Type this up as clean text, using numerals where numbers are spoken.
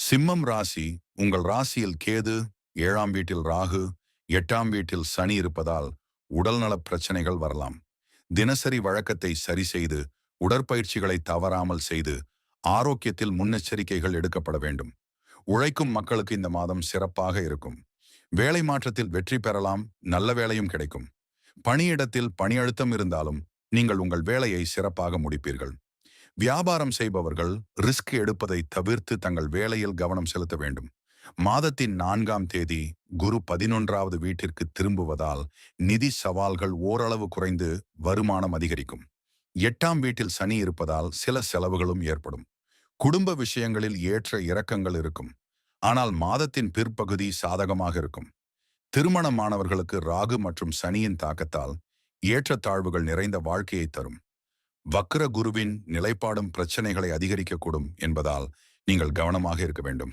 சிம்மம் ராசி. உங்கள் ராசியில் கேது, 7ஆம் வீட்டில் ராகு, 8ஆம் வீட்டில் சனி இருப்பதால் உடல்நலப் பிரச்சனைகள் வரலாம். தினசரி வழக்கத்தை சரி செய்து, உடற்பயிற்சிகளை தவறாமல் செய்து, ஆரோக்கியத்தில் முன்னெச்சரிக்கைகள் எடுக்கப்பட வேண்டும். உழைக்கும் மக்களுக்கு இந்த மாதம் சிறப்பாக இருக்கும். வேலை மாற்றத்தில் வெற்றி பெறலாம், நல்ல வேலையும் கிடைக்கும். பணியிடத்தில் பணி அழுத்தம் இருந்தாலும் நீங்கள் உங்கள் வேலையை சிறப்பாக முடிப்பீர்கள். வியாபாரம் செய்பவர்கள் ரிஸ்க் எடுப்பதை தவிர்த்து தங்கள் வேலையில் கவனம் செலுத்த வேண்டும். மாதத்தின் 4ஆம் தேதி குரு 11வது வீட்டிற்கு திரும்புவதால் நிதி சவால்கள் ஓரளவு குறைந்து வருமானம் அதிகரிக்கும். 8ஆம் வீட்டில் சனி இருப்பதால் சில செலவுகளும் ஏற்படும். குடும்ப விஷயங்களில் ஏற்ற இறக்கங்கள் இருக்கும். ஆனால் மாதத்தின் பிற்பகுதி சாதகமாக இருக்கும். திருமணமானவர்களுக்கு ராகு மற்றும் சனியின் தாக்கத்தால் ஏற்றத்தாழ்வுகள் நிறைந்த வாழ்க்கையை தரும். வக்ர குருவின் நிலைப்பாடும் பிரச்சனைகளை அதிகரிக்கக்கூடும் என்பதால் நீங்கள் கவனமாக இருக்க வேண்டும்.